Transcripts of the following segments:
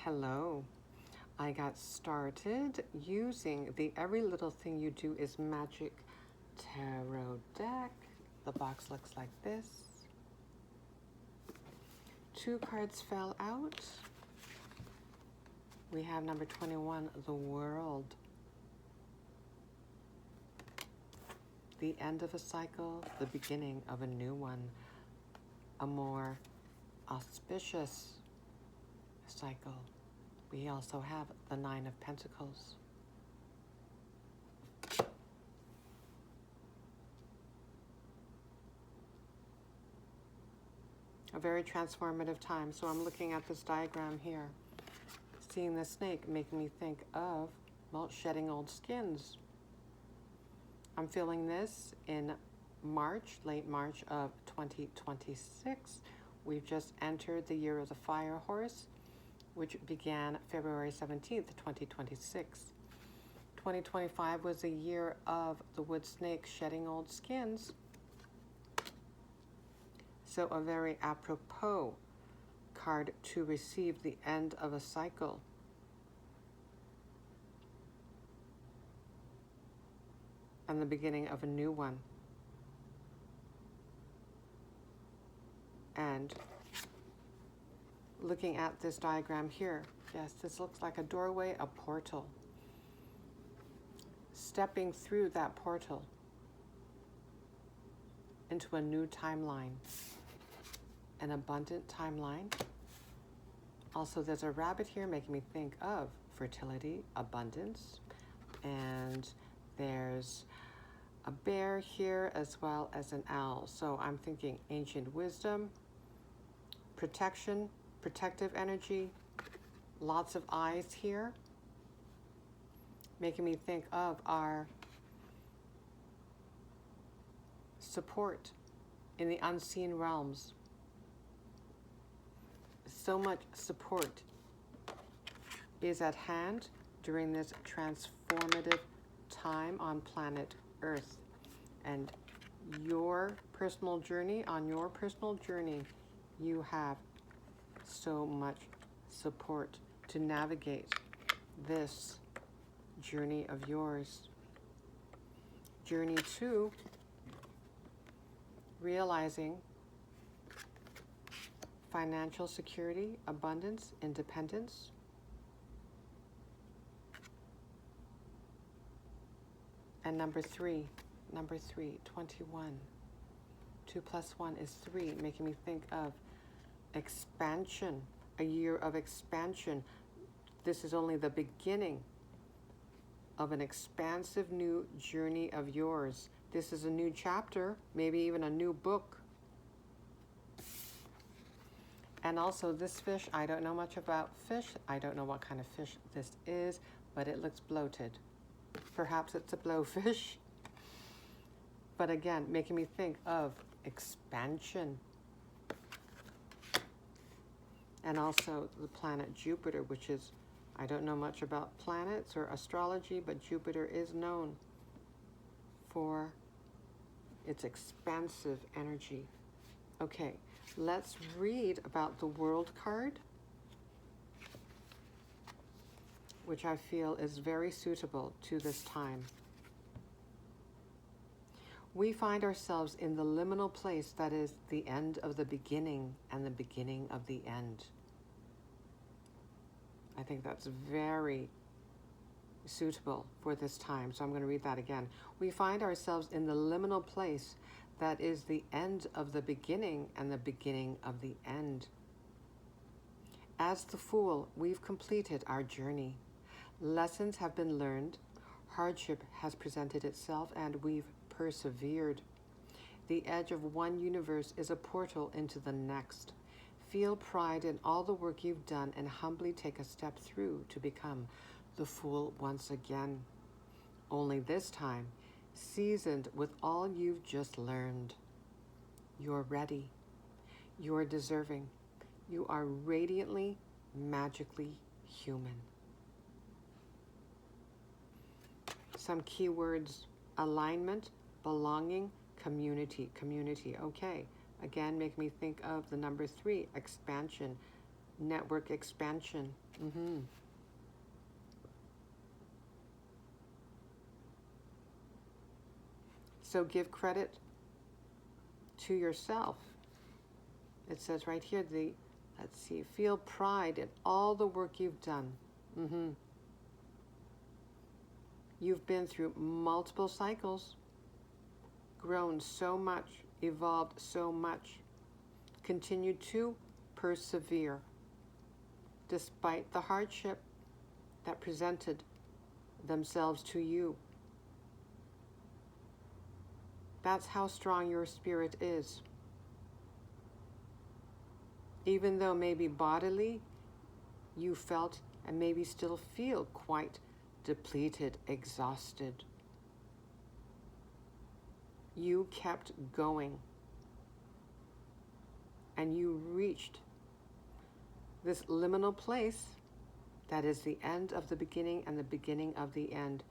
Hello. I got started using the Every Little Thing You Do is Magic Tarot deck. The box looks like this. 2 cards fell out. We have number 21, the World. The end of a cycle, the beginning of a new one. A more auspicious cycle. We also have the 9 of Pentacles. A very transformative time. So I'm looking at this diagram here. Seeing the snake making me think of, well, shedding old skins. I'm feeling this in March, late March of 2026. We've just entered the year of the fire horse, which began February 17th, 2026. 2025 was a year of the wood snake shedding old skins. So a very apropos card to receive the end of a cycle. And the beginning of a new one. And looking at this diagram here, yes, this looks like a doorway, a portal. Stepping through that portal into a new timeline, an abundant timeline. Also, there's a rabbit here making me think of fertility, abundance, and there's a bear here as well as an owl. So I'm thinking ancient wisdom, protection, protective energy, lots of eyes here, making me think of our support in the unseen realms. So much support is at hand during this transformative time on planet Earth. And your personal journey, on your personal journey, you have so much support to navigate this journey of yours. Journey 2, realizing financial security, abundance, independence. And number 3, 21. 2 plus 1 is 3, making me think of expansion, a year of expansion. This is only the beginning of an expansive new journey of yours. This is a new chapter, maybe even a new book. And also this fish, I don't know much about fish. I don't know what kind of fish this is, but it looks bloated. Perhaps it's a blowfish. But again, making me think of expansion. And also the planet Jupiter, which is, I don't know much about planets or astrology, but Jupiter is known for its expansive energy. Okay, let's read about the World card, which I feel is very suitable to this time. We find ourselves in the liminal place that is the end of the beginning and the beginning of the end. I think that's very suitable for this time, so I'm going to read that again. We find ourselves in the liminal place that is the end of the beginning and the beginning of the end. As the Fool, we've completed our journey. Lessons have been learned, hardship has presented itself, and we've persevered. The edge of one universe is a portal into the next. Feel pride in all the work you've done and humbly take a step through to become the Fool once again. Only this time, seasoned with all you've just learned. You're ready. You're deserving. You are radiantly, magically human. Some keywords: alignment, belonging, community. Okay, again, make me think of the number 3, expansion. network expansion. So give credit to yourself. It says right here, let's see, feel pride in all the work you've done. You've been through multiple cycles, grown so much, evolved so much. Continue to persevere despite the hardship that presented themselves to you. That's how strong your spirit is. Even though maybe bodily you felt and maybe still feel quite depleted, exhausted, you kept going and you reached this liminal place that is the end of the beginning and the beginning of the end.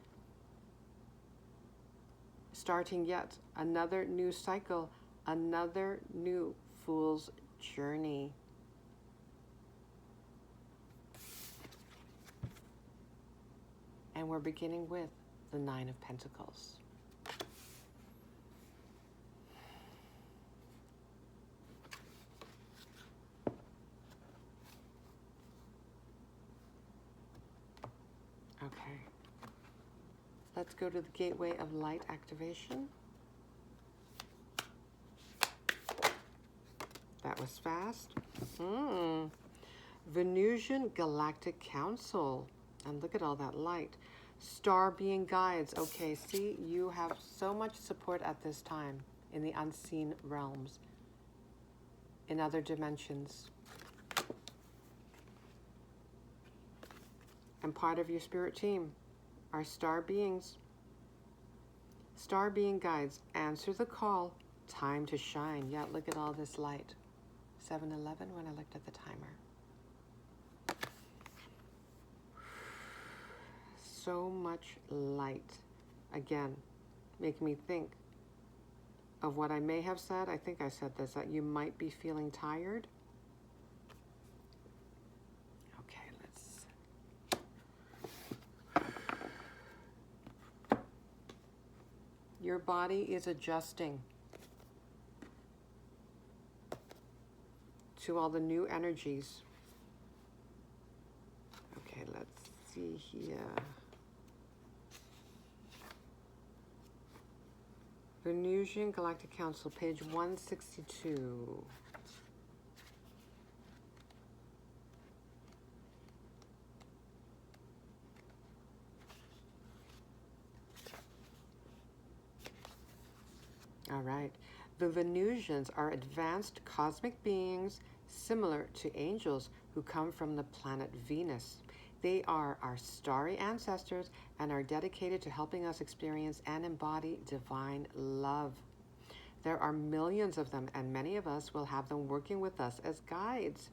Starting yet another new cycle, another new fool's journey. And we're beginning with the Nine of Pentacles. Okay. Let's go to the Gateway of Light activation. That was fast. Venusian Galactic Council. And look at all that light. Star being guides. Okay, see, you have so much support at this time in the unseen realms, in other dimensions. And part of your spirit team are star beings. Star being guides. Answer the call. Time to shine. Yeah, look at all this light. 7:11 when I looked at the timer. So much light. Again, making me think of what I may have said. I think I said this, that you might be feeling tired. Okay, your body is adjusting to all the new energies. Okay, let's see here. Venusian Galactic Council, page 162. All right. The Venusians are advanced cosmic beings similar to angels who come from the planet Venus. They are our starry ancestors and are dedicated to helping us experience and embody divine love. There are millions of them, and many of us will have them working with us as guides.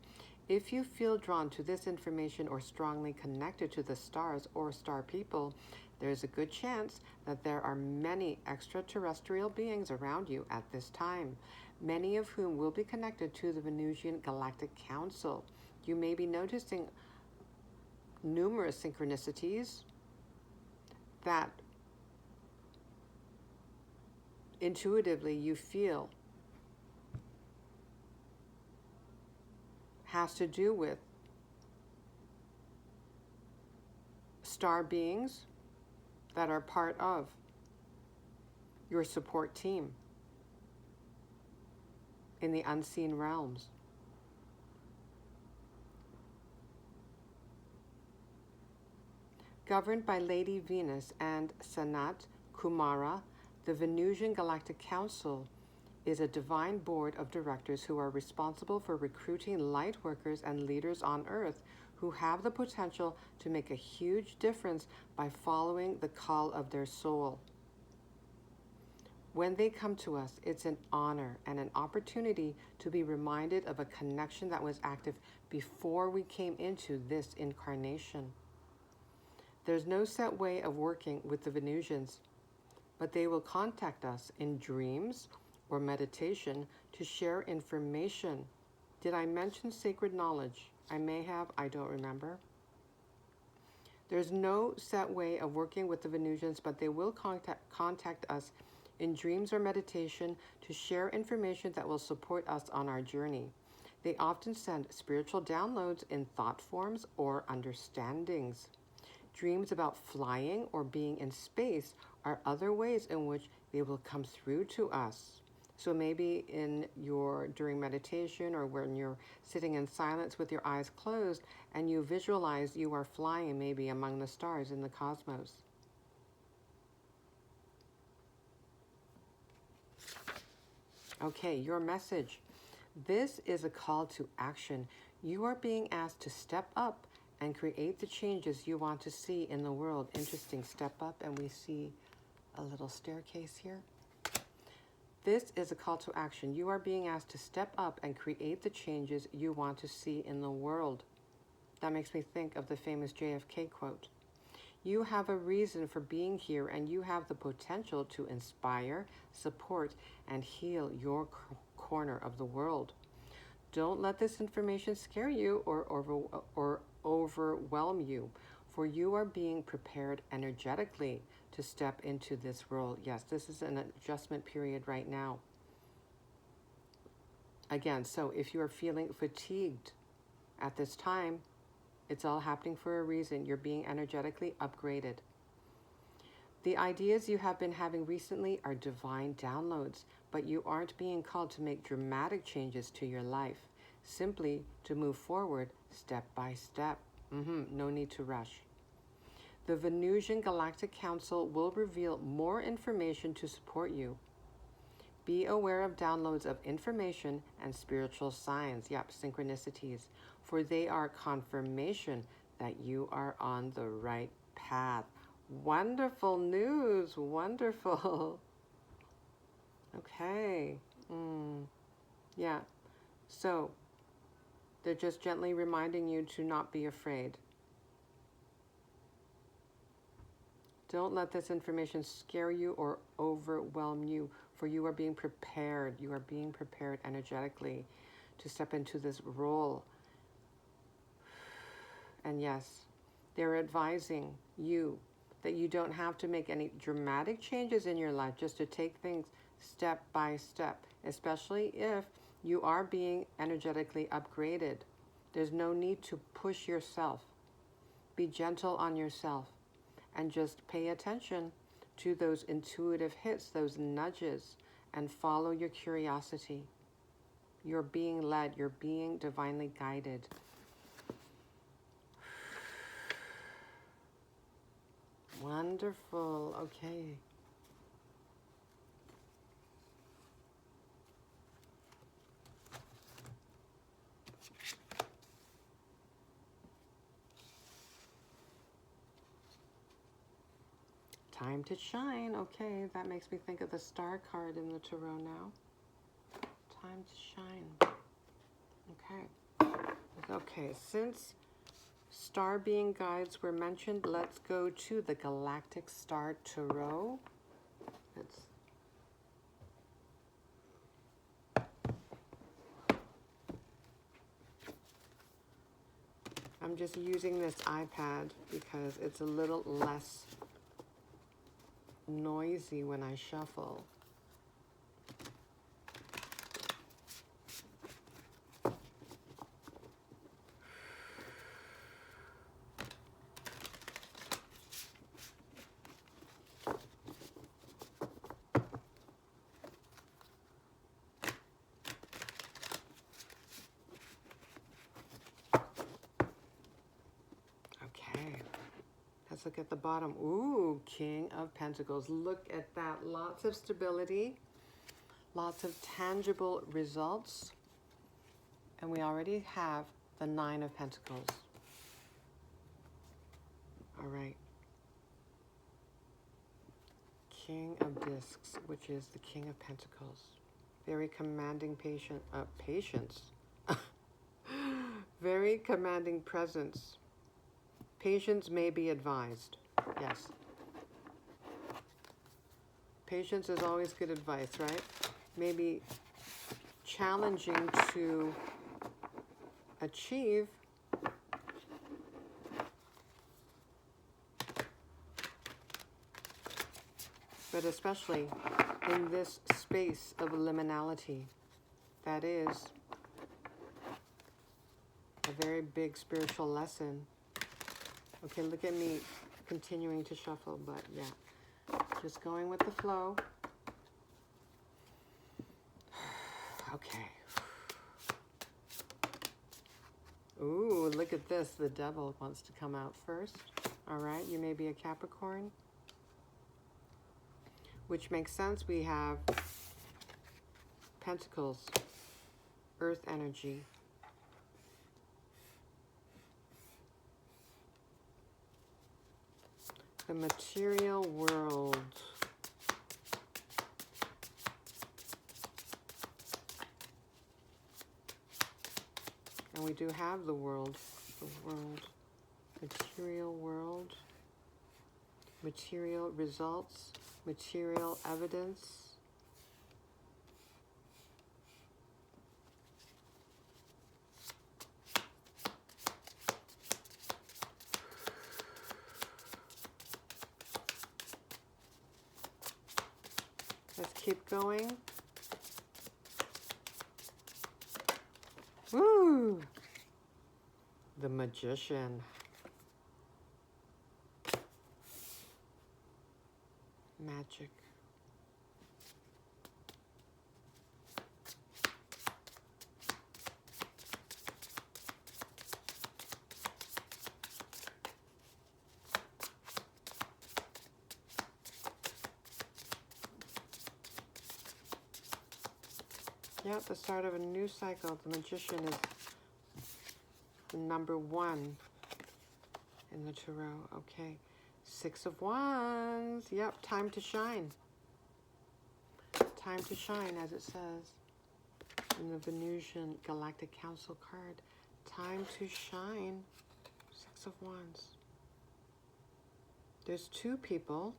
If you feel drawn to this information or strongly connected to the stars or star people, there's a good chance that there are many extraterrestrial beings around you at this time, many of whom will be connected to the Venusian Galactic Council. You may be noticing numerous synchronicities that intuitively you feel has to do with star beings that are part of your support team in the unseen realms. Governed by Lady Venus and Sanat Kumara, the Venusian Galactic Council is a divine board of directors who are responsible for recruiting light workers and leaders on Earth who have the potential to make a huge difference by following the call of their soul. When they come to us, it's an honor and an opportunity to be reminded of a connection that was active before we came into this incarnation. There's no set way of working with the Venusians, but they will contact us in dreams or meditation to share information. Did I mention sacred knowledge? I may have, I don't remember. There's no set way of working with the Venusians, but they will contact us in dreams or meditation to share information that will support us on our journey. They often send spiritual downloads in thought forms or understandings. Dreams about flying or being in space are other ways in which they will come through to us. So maybe during meditation, or when you're sitting in silence with your eyes closed and you visualize you are flying maybe among the stars in the cosmos. Okay, your message. This is a call to action. You are being asked to step up and create the changes you want to see in the world. Interesting, step up, and we see a little staircase here. This is a call to action. You are being asked to step up and create the changes you want to see in the world. That makes me think of the famous JFK quote. You have a reason for being here, and you have the potential to inspire, support, and heal your corner of the world. Don't let this information scare you or overwhelm you, for you are being prepared energetically to step into this role. Yes, this is an adjustment period right now. Again, so if you are feeling fatigued at this time, it's all happening for a reason. You're being energetically upgraded. The ideas you have been having recently are divine downloads, but you aren't being called to make dramatic changes to your life, simply to move forward step by step. No need to rush. The Venusian Galactic Council will reveal more information to support you. Be aware of downloads of information and spiritual signs, synchronicities, for they are confirmation that you are on the right path. Wonderful news, wonderful. Okay, yeah, so they're just gently reminding you to not be afraid. Don't let this information scare you or overwhelm you, for you are being prepared. You are being prepared energetically to step into this role. And yes, they're advising you that you don't have to make any dramatic changes in your life, just to take things step by step, especially if you are being energetically upgraded. There's no need to push yourself. Be gentle on yourself. And just pay attention to those intuitive hits, those nudges, and follow your curiosity. You're being led. You're being divinely guided. Wonderful. Okay. Time to shine. Okay, that makes me think of the star card in the tarot now. Time to shine. Okay. Okay, since star being guides were mentioned, let's go to the Galactic Star Tarot. I'm just using this iPad because it's a little less noisy when I shuffle. Let's look at the bottom. Ooh, King of Pentacles. Look at that. Lots of stability. Lots of tangible results. And we already have the Nine of Pentacles. All right. King of Discs, which is the King of Pentacles. Very commanding patience. Very commanding presence. Patience may be advised. Yes. Patience is always good advice, right? Maybe challenging to achieve, but especially in this space of liminality, that is a very big spiritual lesson. Okay, look at me continuing to shuffle, but yeah, just going with the flow. Okay. Ooh, look at this. The devil wants to come out first. All right, you may be a Capricorn, which makes sense. We have Pentacles, Earth energy. The material world. And we do have the world, material world, material results, material evidence. Let's keep going. Woo! The Magician. Magic. Yep, the start of a new cycle. The Magician is the number 1 in the tarot. Okay. 6 of Wands. Yep, time to shine. Time to shine, as it says in the Venusian Galactic Council card. Time to shine. 6 of Wands. There's 2 people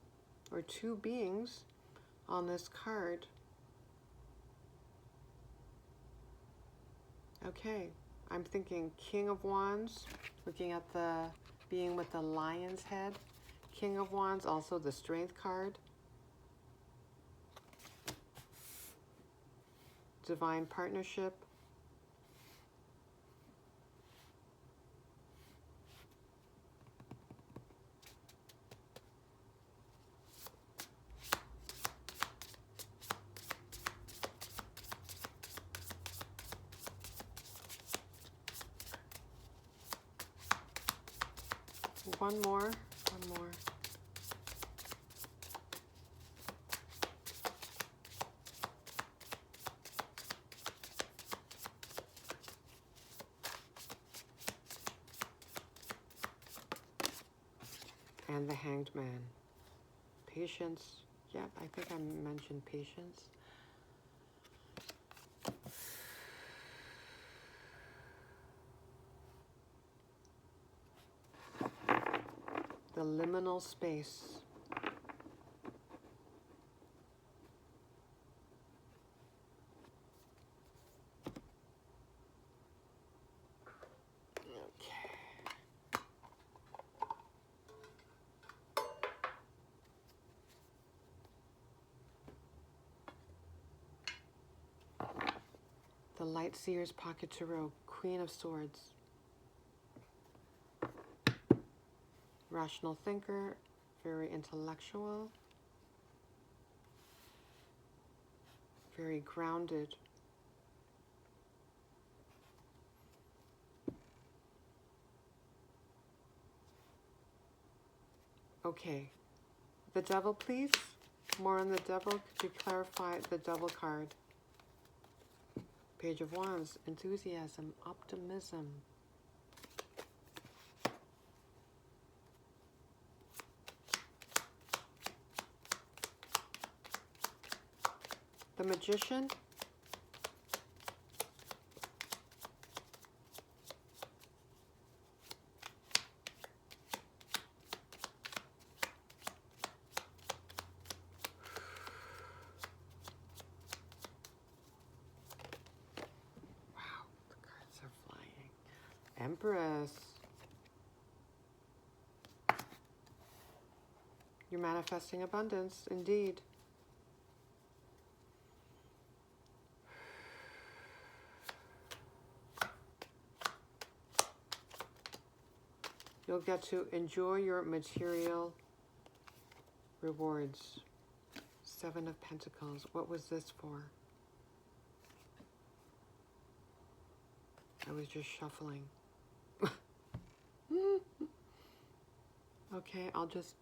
or 2 beings on this card. Okay, I'm thinking King of Wands, looking at the being with the lion's head. King of Wands, also the Strength card. Divine Partnership. One more. And the Hanged Man. Patience. Yep, I think I mentioned patience. The liminal space. The Light Seers Pocket Tarot, Queen of Swords. Rational thinker, very intellectual, very grounded. Okay, the Devil, please. More on the Devil. Could you clarify the Devil card? Page of Wands, enthusiasm, optimism. The Magician. Wow, the cards are flying. Empress. You're manifesting abundance, indeed. You'll get to enjoy your material rewards. Seven of Pentacles. What was this for? I was just shuffling. Okay, I'll just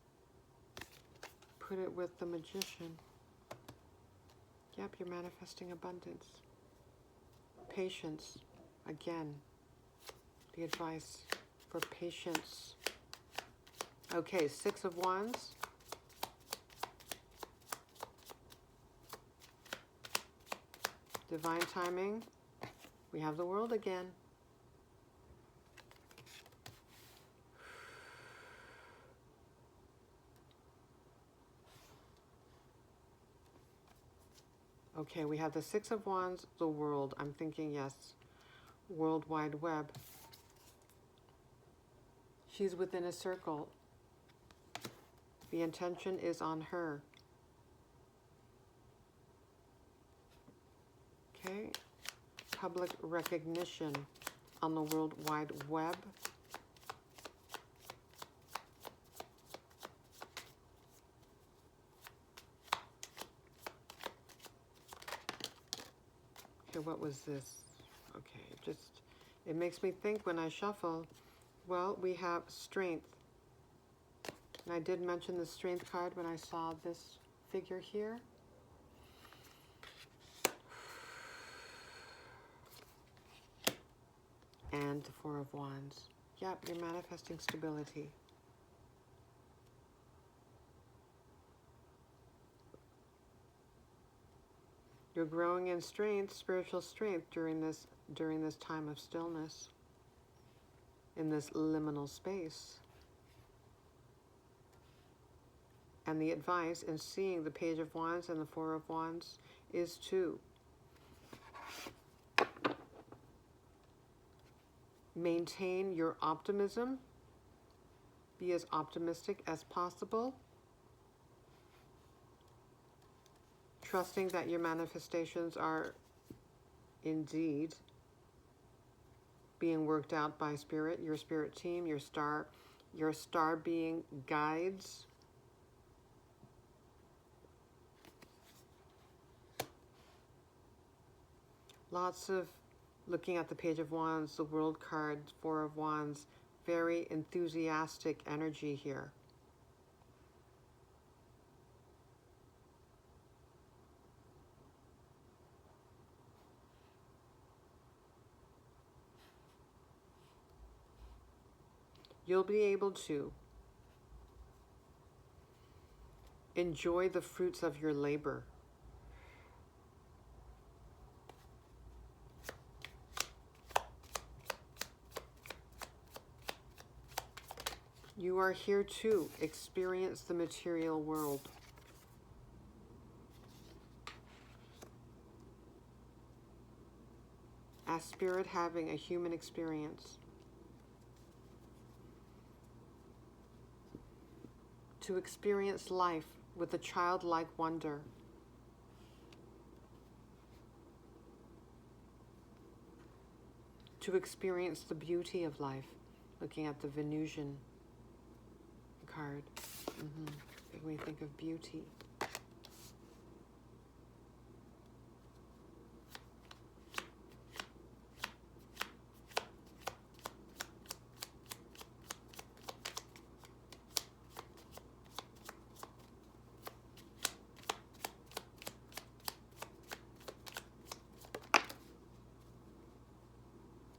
put it with the Magician. Yep, you're manifesting abundance. Patience. Again, the advice for patience. Okay, Six of Wands. Divine timing. We have the World again. Okay, we have the Six of Wands, the World. I'm thinking, yes, World Wide Web. She's within a circle. The intention is on her. Okay, public recognition on the World Wide Web. Okay, what was this? Okay, it makes me think when I shuffle. Well, we have strength. And I did mention the strength card when I saw this figure here. And the Four of Wands. Yep, you're manifesting stability. You're growing in strength, spiritual strength during this time of stillness, in this liminal space. And the advice in seeing the Page of Wands and the Four of Wands is to maintain your optimism. Be as optimistic as possible. Trusting that your manifestations are indeed being worked out by Spirit, your Spirit team, your star being guides. Lots of looking at the Page of Wands, the World card, Four of Wands, very enthusiastic energy here. You'll be able to enjoy the fruits of your labor. You are here to experience the material world. As Spirit having a human experience. To experience life with a childlike wonder. To experience the beauty of life, looking at the Venusian card. Make me think of beauty.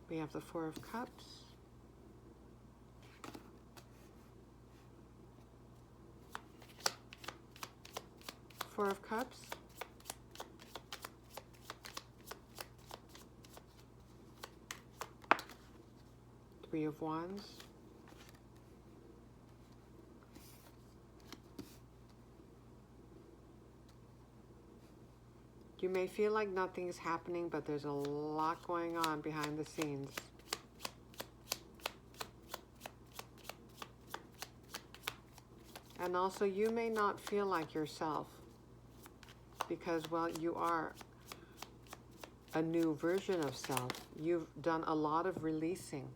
We have the Four of Cups. Four of Cups. Three of Wands. You may feel like nothing is happening, but there's a lot going on behind the scenes. And also, you may not feel like yourself because, well, you are a new version of self. You've done a lot of releasing,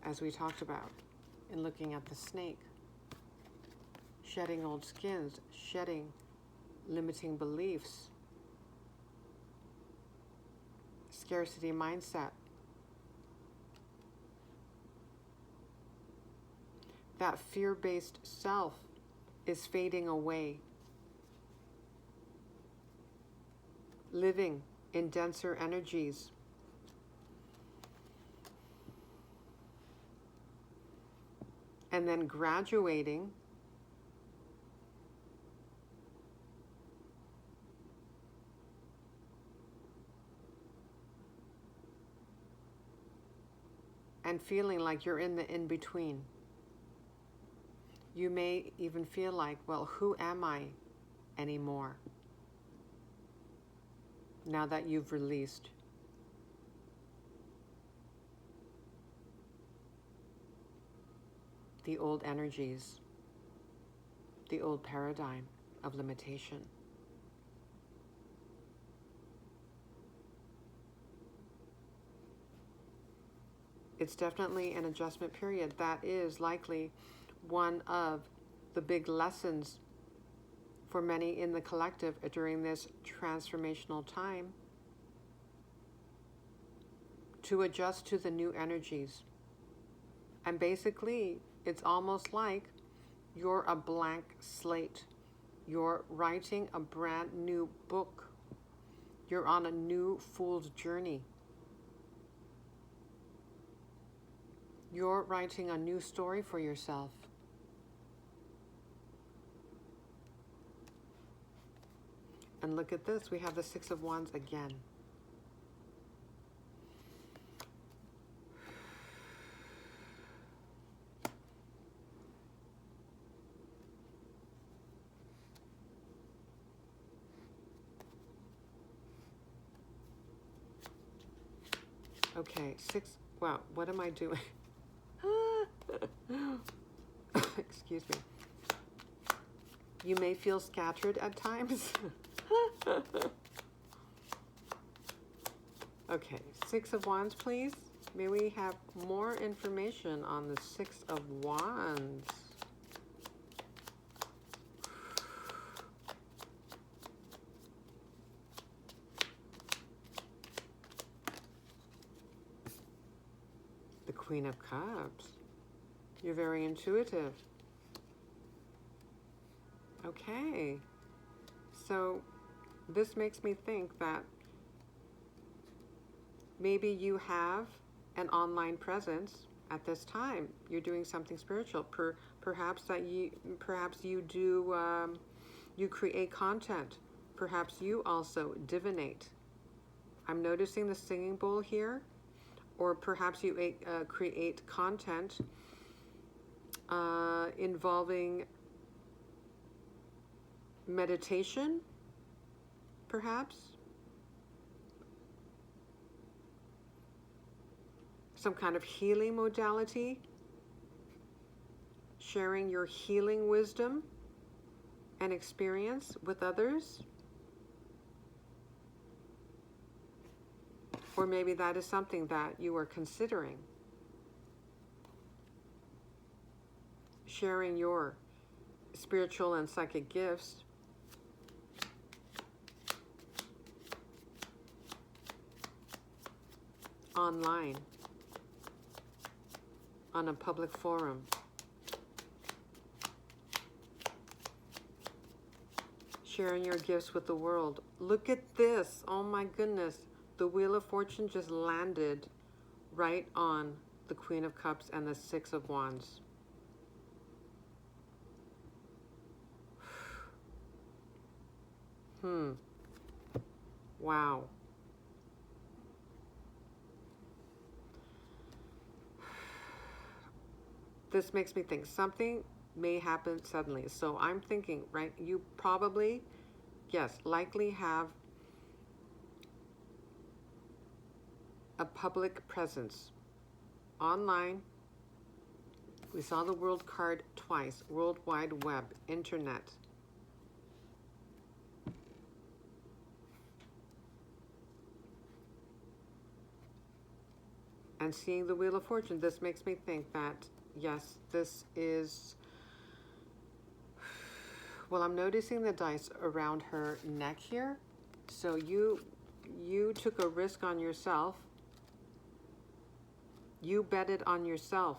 as we talked about in looking at the snake. Shedding old skins, shedding limiting beliefs, scarcity mindset. That fear-based self is fading away. Living in denser energies. And then graduating and feeling like you're in the in-between. You may even feel like, well, who am I anymore? Now that you've released. The old energies, the old paradigm of limitation. It's definitely an adjustment period. That is likely one of the big lessons for many in the collective during this transformational time, to adjust to the new energies. And basically, it's almost like you're a blank slate. You're writing a brand new book. You're on a new fool's journey. You're writing a new story for yourself. And look at this, we have the Six of Wands again. Okay, wow, what am I doing? Excuse me. You may feel scattered at times. Okay, Six of Wands, please. May we have more information on the Six of Wands? The Queen of Cups. You're very intuitive. Okay. So this makes me think that maybe you have an online presence at this time. You're doing something spiritual. Perhaps you do you create content. Perhaps you also divinate. I'm noticing the singing bowl here. Or perhaps you create content involving meditation, perhaps. Some kind of healing modality. Sharing your healing wisdom and experience with others. Or maybe that is something that you are considering. Sharing your spiritual and psychic gifts online, on a public forum. Sharing your gifts with the world. Look at this. Oh my goodness. The Wheel of Fortune just landed right on the Queen of Cups and the Six of Wands. Wow. This makes me think something may happen suddenly. So I'm thinking, right, you probably, yes, likely have a public presence online We saw the world card twice. World Wide Web, internet. And seeing the Wheel of Fortune, this makes me think that, yes, this is... Well, I'm noticing the dice around her neck here. So you took a risk on yourself. You betted on yourself.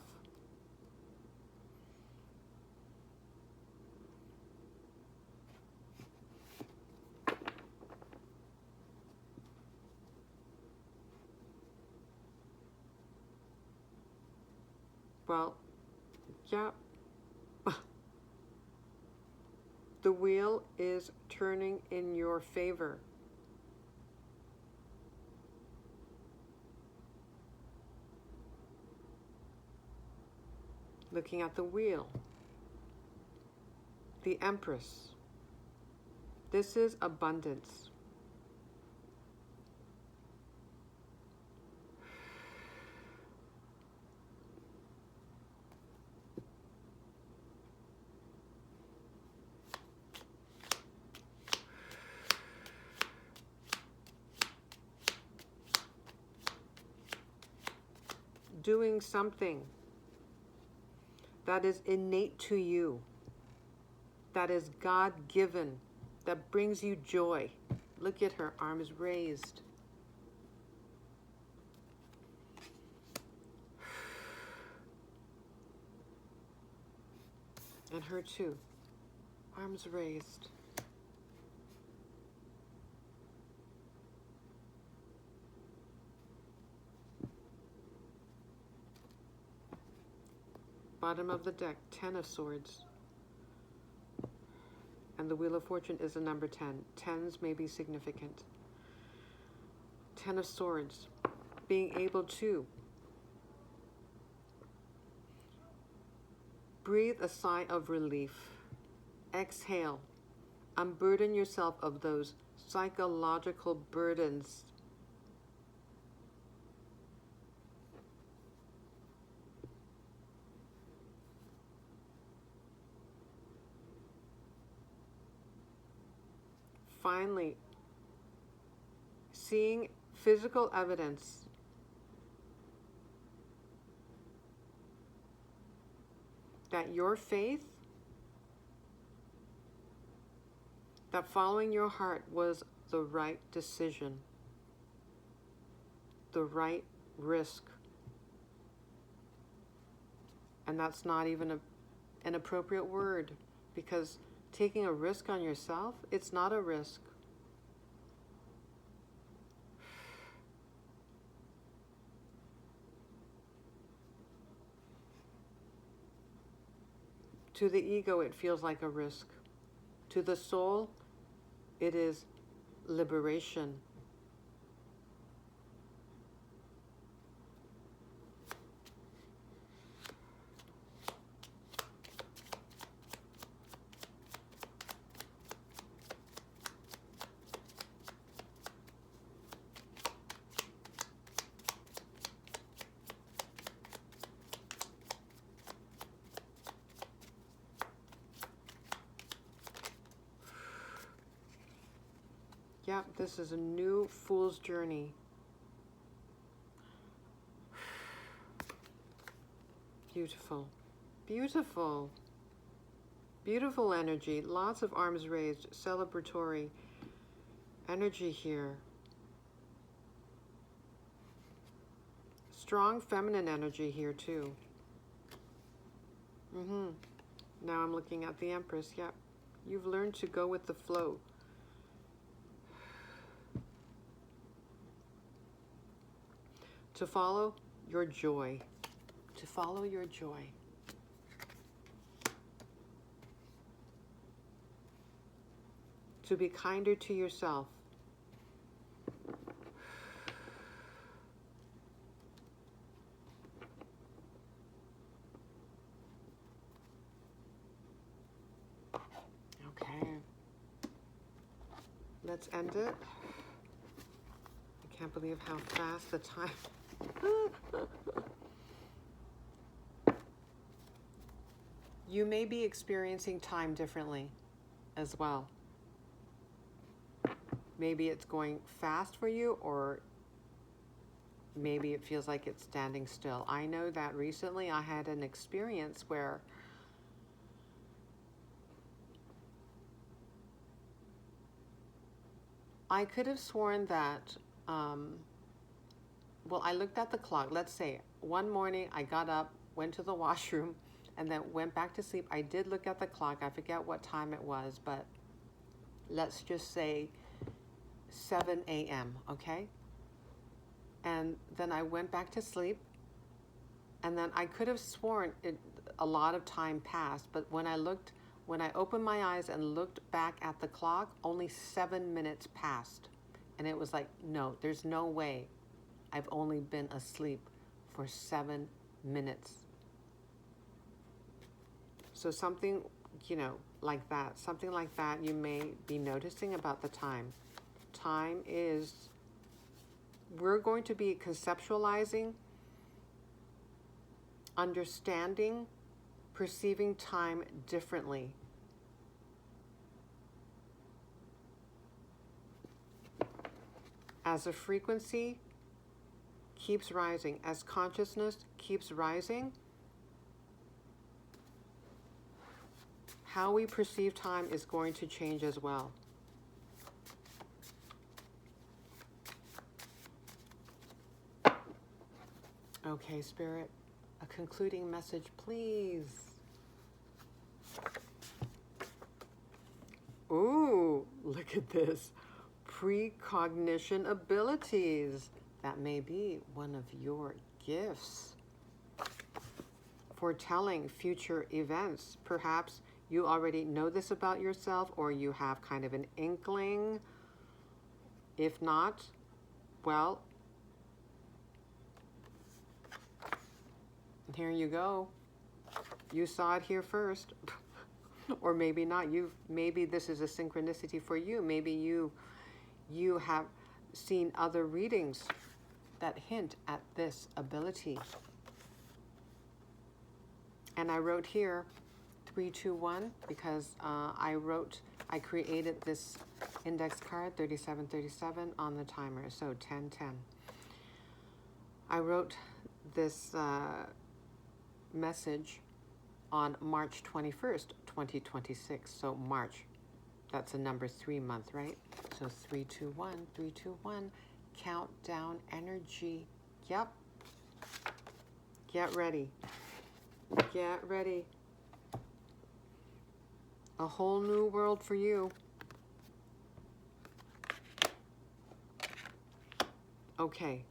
Well, yeah. The wheel is turning in your favor. Looking at the wheel. The Empress. This is abundance. Doing something that is innate to you, that is God-given, that brings you joy. Look at her, arms raised. And her too, arms raised. Bottom of the deck, 10 of Swords. And the Wheel of Fortune is a number 10. Tens may be significant. 10 of Swords. Being able to breathe a sigh of relief. Exhale. Unburden yourself of those psychological burdens. Finally, seeing physical evidence that your faith, that following your heart was the right decision, the right risk. And that's not even an appropriate word, because taking a risk on yourself, it's not a risk. To the ego, it feels like a risk. To the soul, it is liberation. Yep, this is a new fool's journey. Beautiful. Beautiful. Beautiful energy. Lots of arms raised. Celebratory energy here. Strong feminine energy here too. Now I'm looking at the Empress. Yep. You've learned to go with the flow. To follow your joy. To follow your joy. To be kinder to yourself. Okay. Let's end it. I can't believe how fast the time... You may be experiencing time differently as well. Maybe it's going fast for you, or maybe it feels like it's standing still. I know that recently I had an experience where I could have sworn that, well, I looked at the clock. Let's say one morning I got up, went to the washroom, and then went back to sleep. I did look at the clock. I forget what time it was, but let's just say 7 a.m., okay? And then I went back to sleep, and then I could have sworn a lot of time passed, but when I opened my eyes and looked back at the clock, only 7 minutes passed. And it was like, no, there's no way I've only been asleep for 7 minutes. So something, something like that you may be noticing about the time. Time is, we're going to be conceptualizing, understanding, perceiving time differently. As a frequency keeps rising, as consciousness keeps rising, how we perceive time is going to change as well. Okay, Spirit, a concluding message, please. Ooh, look at this. Precognition abilities. That may be one of your gifts. Foretelling future events. Perhaps you already know this about yourself, or you have kind of an inkling. If not, well, here you go. You saw it here first. Or maybe not. Maybe this is a synchronicity for you. Maybe you have seen other readings that hint at this ability. And I wrote here 321 because I created this index card 3737 on the timer, so 1010. I wrote this message on March 21st, 2026. So March, that's a number 3 month, right? So 321, 321, countdown energy. Yep. Get ready. Get ready. A whole new world for you. Okay.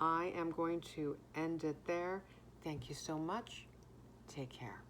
I am going to end it there. Thank you so much. Take care.